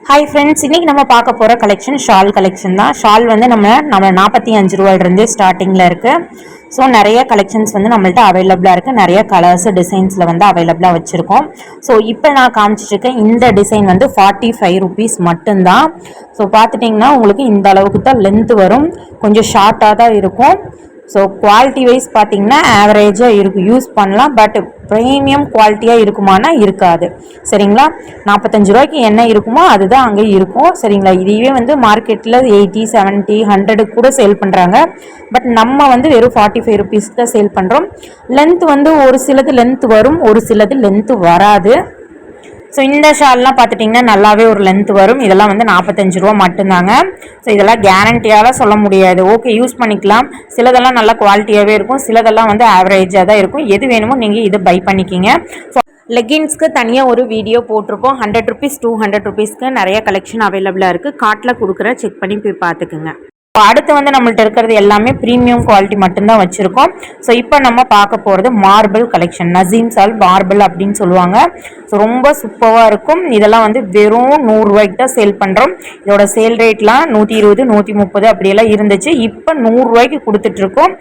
Hi friends, இன்றைக்கி நம்ம பார்க்க போகிற கலெக்ஷன் ஷால் கலெக்ஷன் தான். ஷால் வந்து நம்ம 45 ரூபாயிலிருந்தே ஸ்டார்டிங்கில் இருக்குது. ஸோ நிறைய கலெக்ஷன்ஸ் வந்து நம்மள்ட்ட அவைலபிளாக இருக்குது. நிறைய கலர்ஸ் டிசைன்ஸில் வந்து அவைலபிளாக வச்சுருக்கோம். ஸோ இப்போ நான் காமிச்சிட்ருக்கேன் இந்த டிசைன் வந்து 45 ருபீஸ் மட்டும்தான். ஸோ பார்த்துட்டிங்கன்னா உங்களுக்கு இந்த அளவுக்கு தான் லென்த்து வரும், கொஞ்சம் ஷார்ட்டாக தான் இருக்கும். ஸோ குவாலிட்டி வைஸ் பார்த்தீங்கன்னா ஆவரேஜாக இருக்கும், யூஸ் பண்ணலாம். பட் ப்ரீமியம் குவாலிட்டியாக இருக்குமானா இருக்காது. சரிங்களா, 45 ரூபாய்க்கு என்ன இருக்குமோ அதுதான் அங்கே இருக்கும். சரிங்களா, இதுவே வந்து மார்க்கெட்டில் 80, 70, 100 கூட சேல் பண்ணுறாங்க. பட் நம்ம வந்து வெறும் 45 ருபீஸ்க்கு தான் சேல் பண்ணுறோம். லென்த் வந்து ஒரு சிலது லென்த் வரும், ஒரு சிலது லென்த்து வராது. ஸோ இந்த ஷால்லாம் பார்த்துட்டிங்கன்னா நல்லாவே ஒரு லென்த் வரும். இதெல்லாம் வந்து 45 ரூபா மட்டும்தாங்க. ஸோ இதெல்லாம் கேரண்டியால் சொல்ல முடியாது, ஓகே யூஸ் பண்ணிக்கலாம். சிலதெல்லாம் நல்லா குவாலிட்டியாகவே இருக்கும், சிலதெல்லாம் வந்து ஆவரேஜாக தான் இருக்கும். எது வேணுமோ நீங்கள் இதை பை பண்ணிக்கிங்க. ஸோ லெகின்ஸ்க்கு தனியாக ஒரு வீடியோ போட்டிருப்போம். 100 ருபீஸ் 200 ருபீஸ்க்கு நிறைய கலெக்ஷன் அவைலபிளாக இருக்குது. கார்ட்டில் கொடுக்குற செக் பண்ணி போய் பார்த்துக்குங்க. அடுத்து வந்து நம்மள்ட்ட இருக்கிறது எல்லாமே ப்ரீமியம் குவாலிட்டி மட்டும்தான் வச்சுருக்கோம். ஸோ இப்போ நம்ம பார்க்க போகிறது மார்பிள் கலெக்ஷன். நசீம் சால் மார்பிள் அப்படின்னு சொல்லுவாங்க. ஸோ ரொம்ப சூப்பராக இருக்கும். இதெல்லாம் வந்து வெறும் 100 ரூபாய்க்கு தான் சேல் பண்ணுறோம். இதோட சேல் ரேட்லாம் 120, 130 அப்படியெல்லாம் இருந்துச்சு. இப்போ 100 ரூபாய்க்கு கொடுத்துட்ருக்கோம்.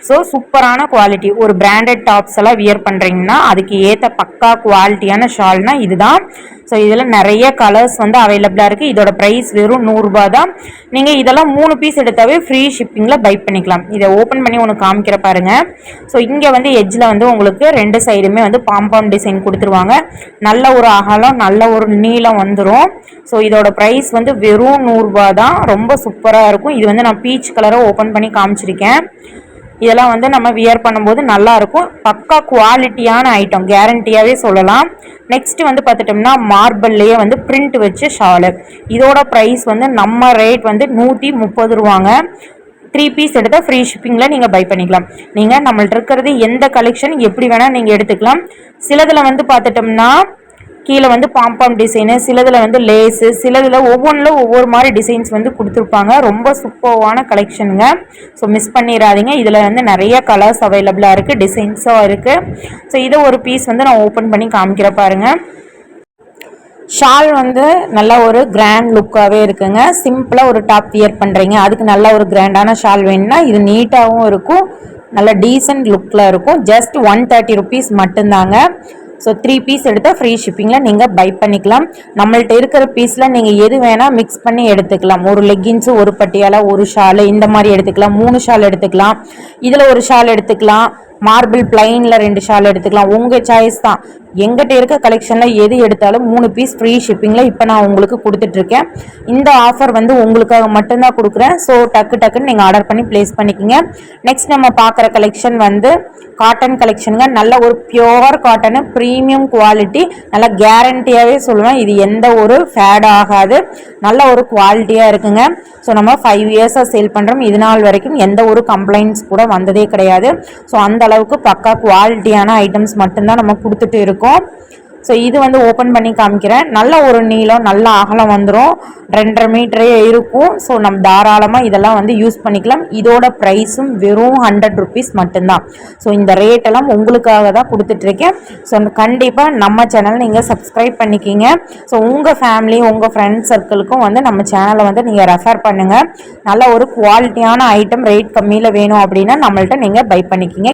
ஸோ சூப்பரான குவாலிட்டி. ஒரு பிராண்டட் டாப்ஸ் எல்லாம் வியர் பண்ணுறீங்கன்னா அதுக்கு ஏற்ற பக்கா குவாலிட்டியான ஷால்னா இதுதான். ஸோ இதில் நிறைய கலர்ஸ் வந்து அவைலபிளாக இருக்குது. இதோட ப்ரைஸ் வெறும் 100 ரூபா தான். நீங்கள் இதெல்லாம் 3 பீஸ் எடுத்தாவே ஃப்ரீ ஷிப்பிங்கில் பை பண்ணிக்கலாம். இதை ஓப்பன் பண்ணி ஒன்று காமிக்கிற பாருங்கள். ஸோ இங்கே வந்து எட்ஜில் வந்து உங்களுக்கு 2 சைடுமே வந்து பாம்பாம் டிசைன் கொடுத்துருவாங்க. நல்ல ஒரு அகலம், நல்ல ஒரு நீளம் வந்துடும். ஸோ இதோட ப்ரைஸ் வந்து வெறும் 100 ரூபா தான். ரொம்ப சூப்பராக இருக்கும். இது வந்து நான் பீச் கலரை ஓப்பன் பண்ணி காமிச்சிருக்கேன். இதெல்லாம் வந்து நம்ம வியர் பண்ணும்போது நல்லாயிருக்கும். பக்கா குவாலிட்டியான ஐட்டம், கேரண்டியாகவே சொல்லலாம். நெக்ஸ்ட்டு வந்து பார்த்துட்டோம்னா மார்பிள்லேயே வந்து பிரிண்ட் வச்சு ஷாலு. இதோட ப்ரைஸ் வந்து நம்ம ரேட் வந்து 130 ரூபாங்க. 3 பீஸ் எடுத்தால் ஃப்ரீ ஷிப்பிங்கில் நீங்கள் பை பண்ணிக்கலாம். நீங்கள் நம்மள்ட்ட இருக்கிறது எந்த கலெக்ஷன் எப்படி வேணால் நீங்கள் எடுத்துக்கலாம். சிலதில் வந்து பார்த்துட்டோம்னா கீழே வந்து பாம்பாம் டிசைனு, சிலதில் வந்து லேஸு, சிலதில் ஒவ்வொன்றில் ஒவ்வொரு மாதிரி டிசைன்ஸ் வந்து கொடுத்துருப்பாங்க. ரொம்ப சூப்பர்வான கலெக்ஷனுங்க. ஸோ மிஸ் பண்ணிடாதீங்க. இதில் வந்து நிறைய கலர்ஸ் அவைலபிளாக இருக்குது, டிசைன்ஸும் இருக்குது. ஸோ இதை ஒரு பீஸ் வந்து நான் ஓப்பன் பண்ணி காமிக்கிற பாருங்கள். ஷால் வந்து நல்ல ஒரு கிராண்ட் லுக்காகவே இருக்குங்க. சிம்பிளாக ஒரு டாப் வியர் பண்ணுறீங்க, அதுக்கு நல்ல ஒரு கிராண்டான ஷால் வேணும்னா இது நீட்டாகவும் இருக்கும், நல்ல டீசென்ட் லுக்கில் இருக்கும். ஜஸ்ட் 130 ருபீஸ் மட்டும்தாங்க. ஸோ 3 பீஸ் எடுத்தால் ஃப்ரீ ஷிப்பிங்கில் நீங்கள் பை பண்ணிக்கலாம். நம்மள்ட்ட இருக்கிற பீஸில் நீங்கள் எது வேணால் மிக்ஸ் பண்ணி எடுத்துக்கலாம். ஒரு லெக்கின்ஸு, ஒரு பட்டியாலா, ஒரு ஷாலு, இந்த மாதிரி எடுத்துக்கலாம். 3 ஷால் எடுத்துக்கலாம். இதில் ஒரு ஷால் எடுத்துக்கலாம். மார்பிள் பிளைனில் 2 ஷால் எடுத்துக்கலாம். உங்கள் சாய்ஸ் தான். எங்கிட்ட இருக்க கலெக்ஷனில் எது எடுத்தாலும் 3 பீஸ் ஃப்ரீ ஷிப்பிங்கில் இப்போ நான் உங்களுக்கு கொடுத்துட்ருக்கேன். இந்த ஆஃபர் வந்து உங்களுக்காக மட்டும்தான் கொடுக்குறேன். ஸோ டக்குன்னு நீங்கள் ஆர்டர் பண்ணி ப்ளேஸ் பண்ணிக்கோங்க. நெக்ஸ்ட் நம்ம பார்க்குற கலெக்ஷன் வந்து காட்டன் கலெக்ஷனுங்க. நல்ல ஒரு பியோர் காட்டனு, ப்ரீமியம் குவாலிட்டி, நல்ல கேரண்டியாகவே சொல்லுவேன். இது எந்த ஒரு ஃபேட் ஆகாது, நல்ல ஒரு குவாலிட்டியாக இருக்குங்க. ஸோ நம்ம 5 இயர்ஸாக சேல் பண்ணுறோம். இது நாள் வரைக்கும் எந்த ஒரு கம்ப்ளைண்ட்ஸ் கூட வந்ததே கிடையாது. ஸோ அந்த அளவுக்கு பக்கா குவாலிட்டியான ஐட்டம்ஸ் மட்டும்தான் நம்ம கொடுத்துட்டு இருக்கோம். ஸோ இது வந்து ஓப்பன் பண்ணி காமிக்கிறேன். நல்ல ஒரு நீளம், நல்ல அகலம் வந்துடும், 2.5 மீட்டரே இருக்கும். ஸோ நம்ம தாராளமாக இதெல்லாம் வந்து யூஸ் பண்ணிக்கலாம். இதோட ப்ரைஸும் வெறும் 100 ருபீஸ் மட்டும்தான். ஸோ இந்த ரேட்டெல்லாம் உங்களுக்காக தான் கொடுத்துட்ருக்கேன். ஸோ கண்டிப்பாக நம்ம சேனல் நீங்கள் சப்ஸ்கிரைப் பண்ணிக்கிங்க. ஸோ உங்கள் ஃபேமிலி, உங்கள் ஃப்ரெண்ட்ஸ் சர்க்கிளுக்கும் வந்து நம்ம சேனலை வந்து நீங்கள் ரெஃபர் பண்ணுங்கள். நல்ல ஒரு குவாலிட்டியான ஐட்டம் ரேட் கம்மியில் வேணும் அப்படின்னா நம்மள்ட்ட நீங்கள் பை பண்ணிக்கிங்க.